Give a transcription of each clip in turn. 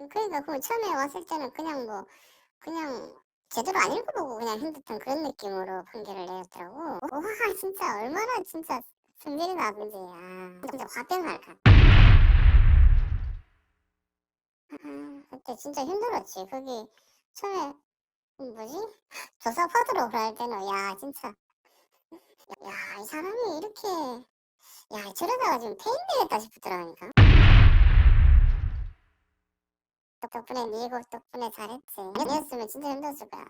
그러니까 그 처음에 왔을 때는 그냥 뭐 그냥 제대로 안 읽어보고 그냥 핸드폰 그런 느낌으로 판결을 내렸더라고. 와 진짜 얼마나 진짜 성질이 나쁜지야. 진짜 화병할 것 같아. 그때 진짜 힘들었지. 거기 처음에 뭐지? 조사 받으러 갈 때는 야 진짜 야 이 사람이 이렇게 야 저러다가 지금 폐인 되겠다 싶더라니까. 덕분에 네곡 덕분에 잘했지. 아니었으면 진짜 힘들었을 거야.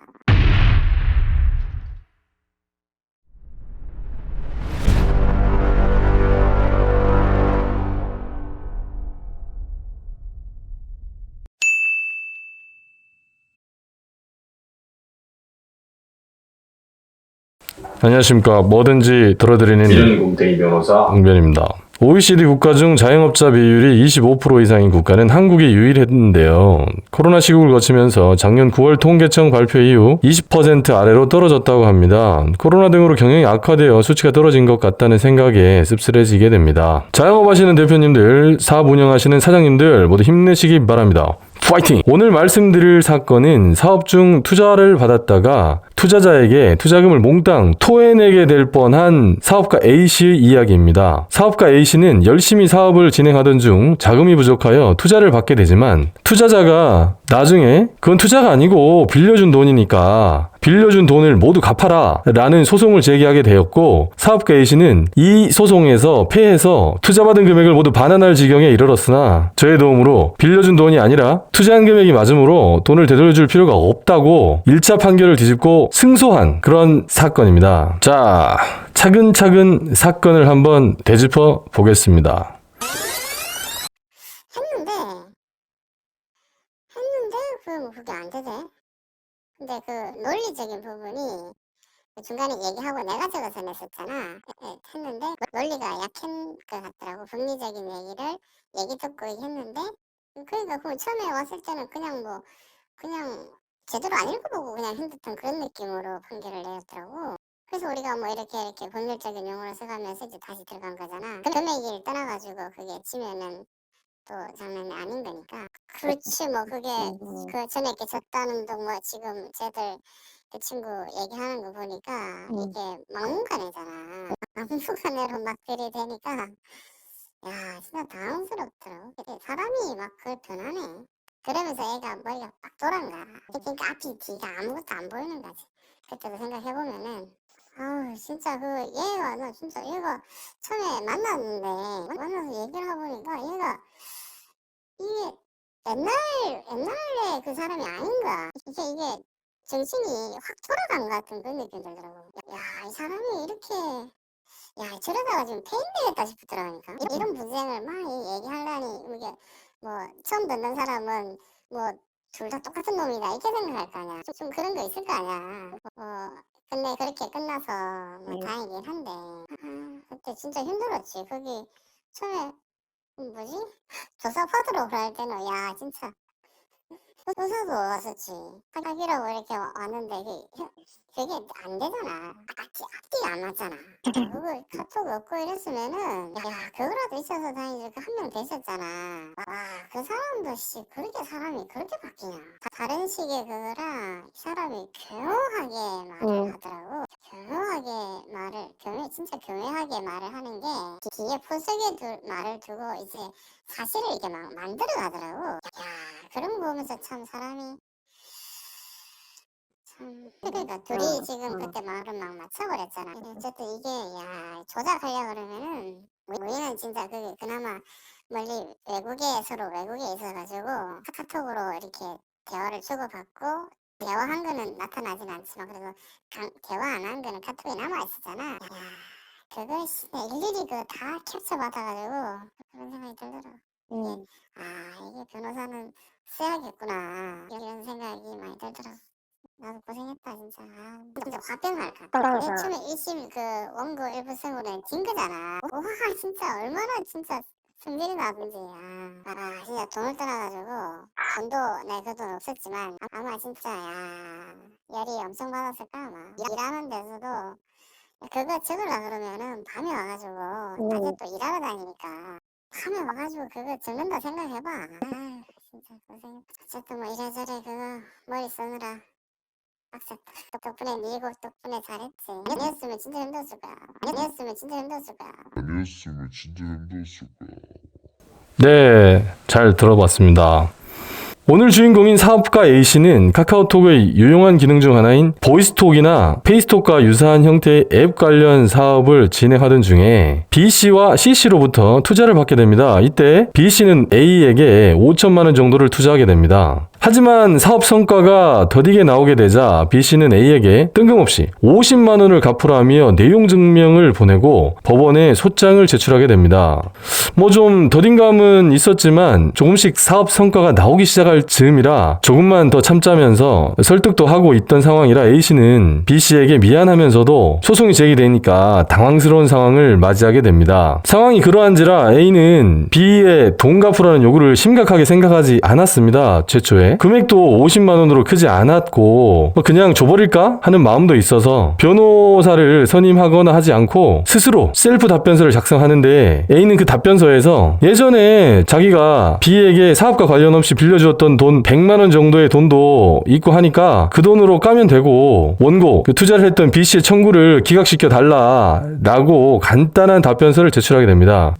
안녕하십니까. 뭐든지 들어드리는 이준곰탱이 변호사 웅변입니다. OECD 국가 중 자영업자 비율이 25% 이상인 국가는 한국이 유일했는데요. 코로나 시국을 거치면서 작년 9월 통계청 발표 이후 20% 아래로 떨어졌다고 합니다. 코로나 등으로 경영이 악화되어 수치가 떨어진 것 같다는 생각에 씁쓸해지게 됩니다. 자영업하시는 대표님들, 사업 운영하시는 사장님들 모두 힘내시기 바랍니다. 파이팅! 오늘 말씀드릴 사건은 사업 중 투자를 받았다가 투자자에게 투자금을 몽땅 토해내게 될 뻔한 사업가 A씨의 이야기입니다. 사업가 A씨는 열심히 사업을 진행하던 중 자금이 부족하여 투자를 받게 되지만 투자자가 나중에 그건 투자가 아니고 빌려준 돈이니까 빌려준 돈을 모두 갚아라 라는 소송을 제기하게 되었고 사업가 A씨는 이 소송에서 패해서 투자받은 금액을 모두 반환할 지경에 이르렀으나 저의 도움으로 빌려준 돈이 아니라 투자한 금액이 맞으므로 돈을 되돌려줄 필요가 없다고 1차 판결을 뒤집고 승소한 그런 사건입니다. 자, 차근차근 사건을 한번 되짚어 보겠습니다. 했는데 그게 안 되대. 근데 그 논리적인 부분이 그 중간에 얘기하고 내가 적어서 냈었잖아. 했는데 논리가 약한 것 같더라고. 법리적인 얘기를 얘기 듣고 했는데 그러니까 그 처음에 왔을 때는 그냥 뭐 그냥 제대로 안 읽어보고 그냥 핸드폰 그런 느낌으로 판결을 내렸더라고. 그래서 우리가 뭐 이렇게 법률적인 용어를 써가면서 이제 다시 들어간 거잖아. 그 금액을 떠나가지고 그게 치면은 또 장난이 아닌 거니까. 그렇지 뭐 그게 그 전에 이렇게 졌다는 둥 뭐 지금 쟤들 그 친구 얘기하는 거 보니까 이게 막무가내잖아. 막무가내로 막 들이대니까 야 진짜 당황스럽더라고. 근데 사람이 막 그걸 변하네. 그러면서 애가 머리가 빡 돌아간 거야. 그러니까 앞이 뒤가 아무것도 안 보이는 거지. 그때도 생각해보면은 아우 진짜 그 얘가 나 진짜 얘가 처음에 만났는데 만나서 얘기를 해보니까 얘가 이게 옛날에 그 사람이 아닌가. 이게 정신이 확 돌아간 것 같은 그런 느낌이 들더라고. 야, 이 사람이 이렇게, 야, 저러다가 지금 폐인 되겠다 싶더라니까. 이런 분쟁을 막 얘기하려니, 이게 뭐, 처음 듣는 사람은 뭐, 둘 다 똑같은 놈이다. 이렇게 생각할 거 아니야. 좀 그런 거 있을 거 아니야. 근데 그렇게 끝나서 뭐 다행이긴 한데, 그때 진짜 힘들었지. 거기 처음에, 뭐지? 조사 받으러 갈 때는, 야, 진짜. 의사도 왔었지. 하기라고 이렇게 왔는데 그게 안 되잖아. 앞뒤가 안 맞잖아. 그걸 카톡 없고 이랬으면은 야 그거라도 있어서 다행이지. 한 명 되셨잖아. 와 그 사람도 씨 그렇게 사람이 그렇게 바뀌냐. 다른 식의 그거랑 이 사람이 교묘하게 말을 하더라고. 교묘하게 진짜 교묘하게 말을 하는 게 뒤에 포석에 말을 두고 이제 사실을 이게 막 만들어 가더라고. 야 그런 거 보면서 참 사람이 참 그러니까 둘이 지금 그때 말을 막 맞춰버렸잖아. 어쨌든 이게 야 조작하려 그러면은 우리는 진짜 그나마 멀리 서로 외국에 있어가지고 카톡으로 이렇게 대화를 주고받고 대화한 거는 나타나진 않지만 그래도 대화 안 한 거는 카톡에 남아 있었잖아. 야 그걸 일일이 그 다 캡처 받아가지고 그런 생각이 들더라. 이게 변호사는 써야겠구나 이런 생각이 많이 들더라. 나도 고생했다 진짜. 진짜 화병할 것 같아. 맨 처음에 1심 그 원고 일부승으로 진 거잖아. 와 진짜 얼마나 진짜 성질이 나쁜지야. 진짜 돈을 떠나가지고 돈도 내 그 돈 없었지만 아마 진짜 야 열이 엄청 받았을까 아마. 일하는 데서도 그거 적으려 그러면은 밤에 와가지고 낮에 또 일하러 다니니까 밤에 와가지고 그거 적는다 생각해봐. 진짜 고생했다. 어쨌든 뭐 이래저래 그거 머리 써느라 빡셌다. 덕분에 니곡 덕분에 잘했지. 아니었으면 진짜 힘들었을 거야. 아니었으면 진짜 힘들었을 거야. 아니었으면 진짜 힘들었을 거야. 네, 잘 들어봤습니다. 오늘 주인공인 사업가 A씨는 카카오톡의 유용한 기능 중 하나인 보이스톡이나 페이스톡과 유사한 형태의 앱 관련 사업을 진행하던 중에 B씨와 C씨로부터 투자를 받게 됩니다. 이때 B씨는 A에게 5천만 원 정도를 투자하게 됩니다. 하지만 사업 성과가 더디게 나오게 되자 B씨는 A에게 뜬금없이 50만 원을 갚으라며 내용 증명을 보내고 법원에 소장을 제출하게 됩니다. 뭐 좀 더딘 감은 있었지만 조금씩 사업 성과가 나오기 시작할 즈음이라 조금만 더 참자면서 설득도 하고 있던 상황이라 A씨는 B씨에게 미안하면서도 소송이 제기되니까 당황스러운 상황을 맞이하게 됩니다. 상황이 그러한지라 A는 B의 돈 갚으라는 요구를 심각하게 생각하지 않았습니다. 최초에 금액도 50만 원으로 크지 않았고 그냥 줘버릴까 하는 마음도 있어서 변호사를 선임하거나 하지 않고 스스로 셀프 답변서를 작성하는데 A는 그 답변서에서 예전에 자기가 B에게 사업과 관련 없이 빌려주었던 돈 100만 원 정도의 돈도 있고 하니까 그 돈으로 까면 되고 원고 투자를 했던 B씨의 청구를 기각시켜 달라 라고 간단한 답변서를 제출하게 됩니다.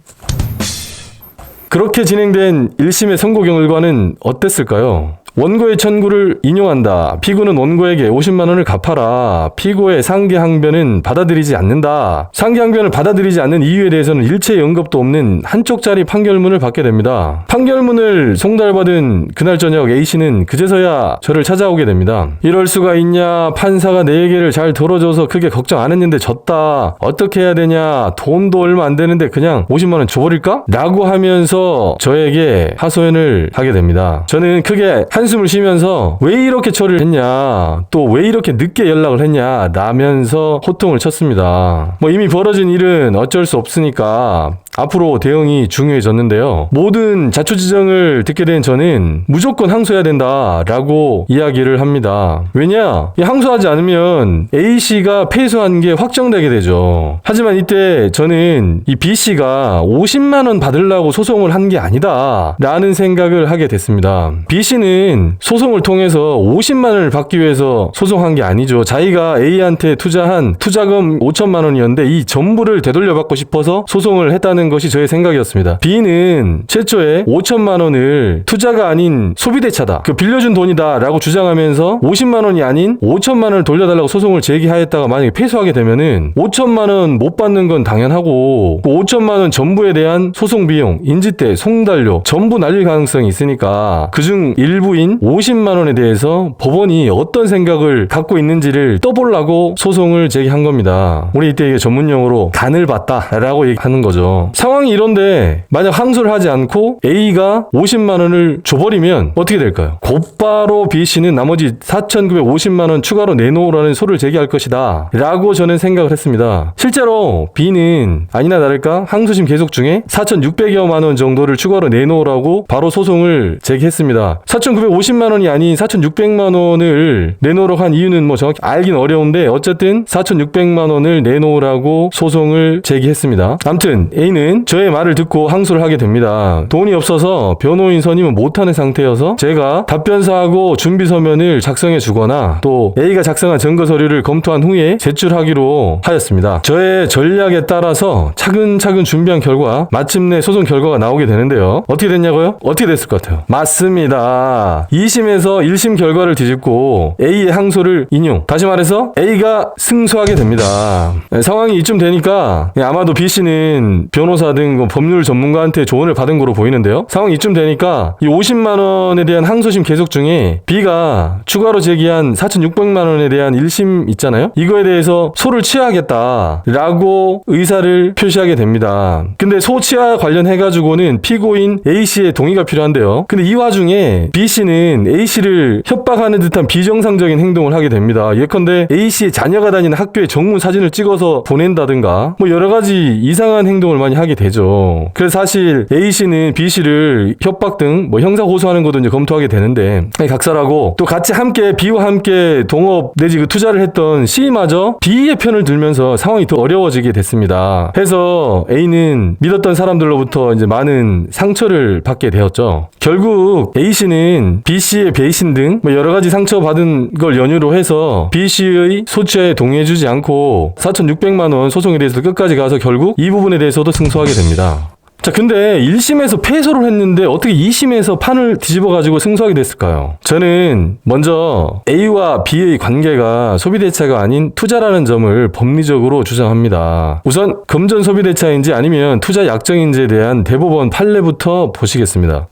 그렇게 진행된 1심의 선고 결과는 어땠을까요? 원고의 청구를 인용한다. 피고는 원고에게 50만 원을 갚아라. 피고의 상계 항변은 받아들이지 않는다. 상계 항변을 받아들이지 않는 이유에 대해서는 일체 언급도 없는 한쪽짜리 판결문을 받게 됩니다. 판결문을 송달받은 그날 저녁 A씨는 그제서야 저를 찾아오게 됩니다. 이럴 수가 있냐. 판사가 내 얘기를 잘 들어줘서 크게 걱정 안 했는데 졌다. 어떻게 해야 되냐. 돈도 얼마 안 되는데 그냥 50만 원 줘버릴까? 라고 하면서 저에게 하소연을 하게 됩니다. 저는 크게 한숨을 쉬면서 왜 이렇게 처리를 했냐, 또 왜 이렇게 늦게 연락을 했냐 라면서 호통을 쳤습니다. 뭐 이미 벌어진 일은 어쩔 수 없으니까 앞으로 대응이 중요해졌는데요. 모든 자초지정을 듣게 된 저는 무조건 항소해야 된다라고 이야기를 합니다. 왜냐? 항소하지 않으면 A씨가 패소한 게 확정되게 되죠. 하지만 이때 저는 이 B씨가 50만 원 받으려고 소송을 한 게 아니다 라는 생각을 하게 됐습니다. B씨는 소송을 통해서 50만 원을 받기 위해서 소송한 게 아니죠. 자기가 A한테 투자한 투자금 5천만 원이었는데 이 전부를 되돌려받고 싶어서 소송을 했다는 것이 저의 생각이었습니다. B는 최초에 5천만 원을 투자가 아닌 소비대차다, 그 빌려준 돈이다 라고 주장하면서 50만 원이 아닌 5천만 원을 돌려달라고 소송을 제기하였다가 만약에 패소하게 되면은 5천만 원 못 받는 건 당연하고 그 5천만 원 전부에 대한 소송 비용, 인지대, 송달료 전부 날릴 가능성이 있으니까 그중 일부인 50만 원에 대해서 법원이 어떤 생각을 갖고 있는지를 떠보려고 소송을 제기한 겁니다. 우리 이때 이게 전문용어로 간을 봤다라고 얘기하는 거죠. 상황이 이런데 만약 항소를 하지 않고 A가 50만 원을 줘버리면 어떻게 될까요? 곧바로 B씨는 나머지 4,950만 원 추가로 내놓으라는 소를 제기할 것이다 라고 저는 생각을 했습니다. 실제로 B는 아니나 다를까 항소심 계속 중에 4,600여만 원 정도를 추가로 내놓으라고 바로 소송을 제기했습니다. 4,950만 원이 아닌 4,600만 원을 내놓으라고 한 이유는 뭐 정확히 알긴 어려운데 어쨌든 4,600만 원을 내놓으라고 소송을 제기했습니다. 아무튼 A는 저의 말을 듣고 항소를 하게 됩니다. 돈이 없어서 변호인 선임은 못하는 상태여서 제가 답변서하고 준비서면을 작성해 주거나 또 A가 작성한 증거 서류를 검토한 후에 제출하기로 하였습니다. 저의 전략에 따라서 차근차근 준비한 결과 마침내 소송 결과가 나오게 되는데요. 어떻게 됐냐고요? 어떻게 됐을 것 같아요? 맞습니다. 2심에서 1심 결과를 뒤집고 A의 항소를 인용. 다시 말해서 A가 승소하게 됩니다. 상황이 이쯤 되니까 아마도 B씨는 변호사 등 법률 전문가한테 조언을 받은 거로 보이는데요. 상황이 이쯤 되니까 이 50만 원에 대한 항소심 계속 중에 B가 추가로 제기한 4,600만 원에 대한 1심 있잖아요. 이거에 대해서 소를 취하하겠다라고 의사를 표시하게 됩니다. 근데 소 취하 관련해가지고는 피고인 A씨의 동의가 필요한데요. 근데 이 와중에 B씨는 A씨를 협박하는 듯한 비정상적인 행동을 하게 됩니다. 예컨대 A씨의 자녀가 다니는 학교에 정문 사진을 찍어서 보낸다든가 뭐 여러 가지 이상한 행동을 많이 하게 하게 되죠. 그래서 사실 A씨는 B씨를 협박 등 뭐 형사 고소하는 것도 이제 검토하게 되는데 각설하고 또 같이 함께 B와 함께 동업 내지 그 투자를 했던 C마저 B의 편을 들면서 상황이 더 어려워지게 됐습니다. 해서 A는 믿었던 사람들로부터 이제 많은 상처를 받게 되었죠. 결국 A씨는 B씨의 배신 등 뭐 여러 가지 상처받은 걸 연유로 해서 B씨의 소취에 동의해주지 않고 4,600만 원 소송에 대해서 끝까지 가서 결국 이 부분에 대해서도 승소하게 됩니다. 자, 근데 1심에서 패소를 했는데 어떻게 2심에서 판을 뒤집어가지고 승소하게 됐을까요? 저는 먼저 A와 B의 관계가 소비대차가 아닌 투자라는 점을 법리적으로 주장합니다. 우선 금전 소비대차인지 아니면 투자 약정인지에 대한 대법원 판례부터 보시겠습니다.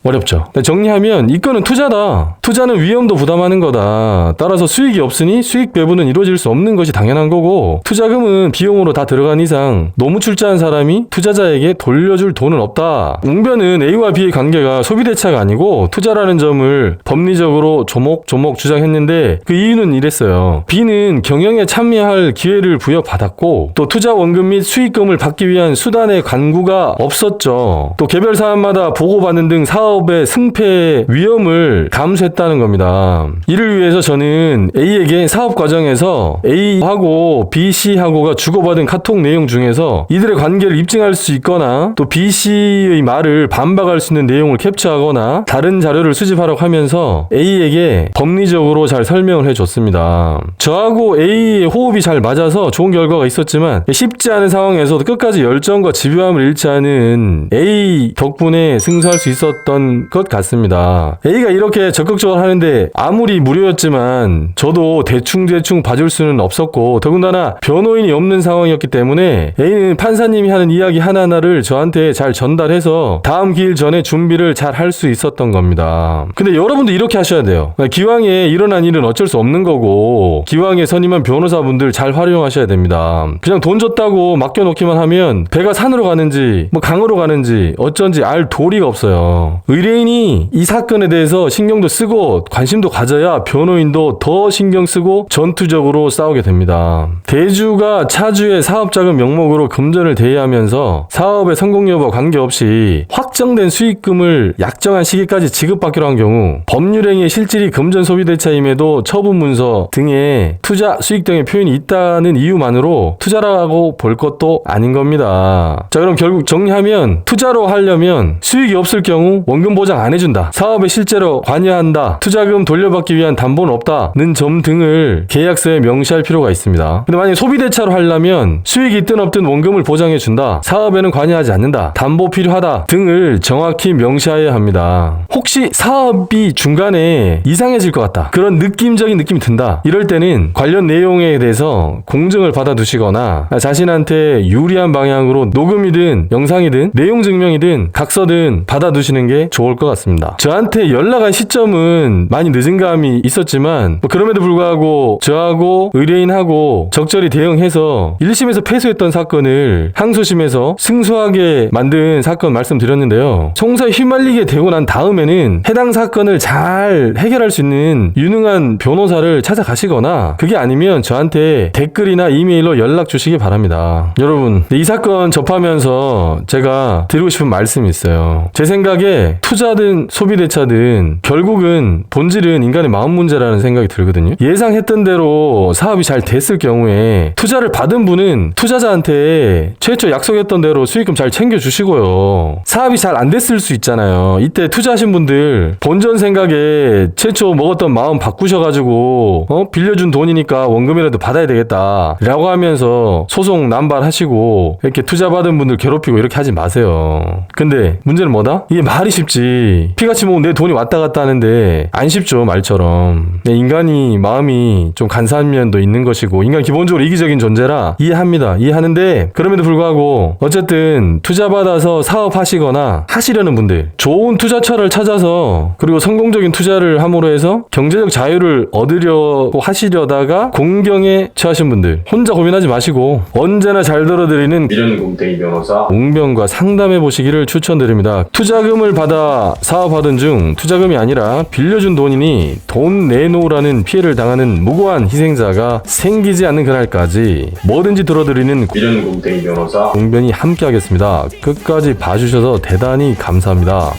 어렵죠. 정리하면 이 건은 투자다. 투자는 위험도 부담하는 거다. 따라서 수익이 없으니 수익 배분은 이루어질 수 없는 것이 당연한 거고 투자금은 비용으로 다 들어간 이상 노무출자한 사람이 투자자에게 돌려줄 돈은 없다. 웅변은 A와 B의 관계가 소비대차가 아니고 투자라는 점을 법리적으로 조목조목 주장했는데 그 이유는 이랬어요. B는 경영에 참여할 기회를 부여받았고 또 투자 원금 및 수익금을 받기 위한 수단의 간구가 없었죠. 또 개별 사안마다 보고받는 등 사업의 승패 위험을 감수했다는 겁니다. 이를 위해서 저는 A에게 사업 과정에서 A하고 B씨하고가 주고받은 카톡 내용 중에서 이들의 관계를 입증할 수 있거나 또 B씨의 말을 반박할 수 있는 내용을 캡처하거나 다른 자료를 수집하라고 하면서 A에게 법리적으로 잘 설명을 해줬습니다. 저하고 A의 호흡이 잘 맞아서 좋은 결과가 있었지만 쉽지 않은 상황에서도 끝까지 열정과 집요함을 잃지 않은 A 덕분에 승소할 수 있었던 것 같습니다. A가 이렇게 적극적으로 하는데 아무리 무료였지만 저도 대충 봐줄 수는 없었고 더군다나 변호인이 없는 상황이었기 때문에 A는 판사님이 하는 이야기 하나하나를 저한테 잘 전달해서 다음 기일 전에 준비를 잘 할 수 있었던 겁니다. 근데 여러분도 이렇게 하셔야 돼요. 기왕에 일어난 일은 어쩔 수 없는 거고 기왕에 선임한 변호사분들 잘 활용하셔야 됩니다. 그냥 돈 줬다고 맡겨놓기만 하면 배가 산으로 가는지 뭐 강으로 가는지 어쩐지 알 도리가 없어요. 의뢰인이 이 사건에 대해서 신경도 쓰고 관심도 가져야 변호인도 더 신경 쓰고 전투적으로 싸우게 됩니다. 대주가 차주의 사업자금 명목으로 금전을 대여하면서 사업의 성공 여부와 관계없이 확정된 수익금을 약정한 시기까지 지급받기로 한 경우 법률행위의 실질이 금전 소비대차임에도 처분 문서 등에 투자 수익 등의 표현이 있다는 이유만으로 투자라고 볼 것도 아닌 겁니다. 자, 그럼 결국 정리하면 투자로 하려면 수익이 없을 경우 원금 보장 안 해준다. 사업에 실제로 관여한다. 투자금 돌려받기 위한 담보는 없다는 점 등을 계약서에 명시할 필요가 있습니다. 근데 만약 소비대차로 하려면 수익이 있든 없든 원금을 보장해준다. 사업에는 관여하지 않는다. 담보 필요하다 등을 정확히 명시해야 합니다. 혹시 사업이 중간에 이상해질 것 같다. 그런 느낌적인 느낌이 든다. 이럴 때는 관련 내용에 대해서 공증을 받아두시거나 자신한테 유리한 방향으로 녹음이든 영상이든 내용 증명이든 각서든 받아두시는 게 좋을 것 같습니다. 저한테 연락한 시점은 많이 늦은 감이 있었지만 그럼에도 불구하고 저하고 의뢰인하고 적절히 대응해서 1심에서 패소했던 사건을 항소심에서 승소하게 만든 사건 말씀드렸는데요. 송사에 휘말리게 되고 난 다음에는 해당 사건을 잘 해결할 수 있는 유능한 변호사를 찾아가시거나 그게 아니면 저한테 댓글이나 이메일로 연락 주시기 바랍니다. 여러분, 이 사건 접하면서 제가 드리고 싶은 말씀이 있어요. 제 생각에 투자든 소비대차든 결국은 본질은 인간의 마음 문제라는 생각이 들거든요. 예상했던 대로 사업이 잘 됐을 경우에 투자를 받은 분은 투자자한테 최초 약속했던 대로 수익금 잘 챙겨주시고요. 사업이 잘 안 됐을 수 있잖아요. 이때 투자하신 분들 본전 생각에 최초 먹었던 마음 바꾸셔가지고 빌려준 돈이니까 원금이라도 받아야 되겠다 라고 하면서 소송 남발하시고 이렇게 투자받은 분들 괴롭히고 이렇게 하지 마세요. 근데 문제는 뭐다? 이게 말이 쉽지. 피같이 모은 내 돈이 왔다 갔다 하는데 안 쉽죠, 말처럼. 인간이 마음이 좀 간사한 면도 있는 것이고 인간 기본적으로 이기적인 존재라 이해합니다. 이해하는데 그럼에도 불구하고 어쨌든 투자받아서 사업하시거나 투자 하시려는 분들, 좋은 투자처를 찾아서 그리고 성공적인 투자를 함으로 해서 경제적 자유를 얻으려고 하시려다가 공경에 처하신 분들, 혼자 고민하지 마시고 언제나 잘 들어드리는 미련곰탱이 변호사 웅변과 상담해 보시기를 추천드립니다. 투자금을 받아 사업하던 중 투자금이 아니라 빌려준 돈이니 돈 내놓으라는 피해를 당하는 무고한 희생자가 생기지 않는 그날까지 뭐든지 들어드리는 미련곰탱이 변호사 웅변이 함께하겠습니다. 끝까지 봐주셔서 대단히 감사합니다.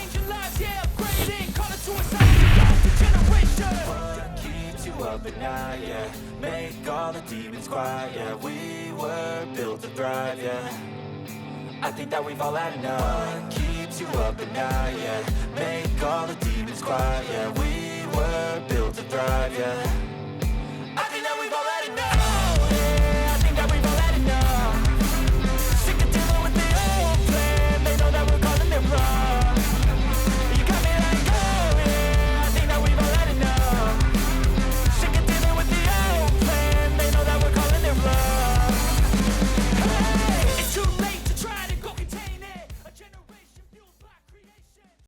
keeps you up at night, yeah. Make all the demons quiet, yeah. We were built to thrive, yeah. I think that we've all had enough. What keeps you up at night, yeah. Make all the demons quiet, yeah. We were built to thrive, yeah.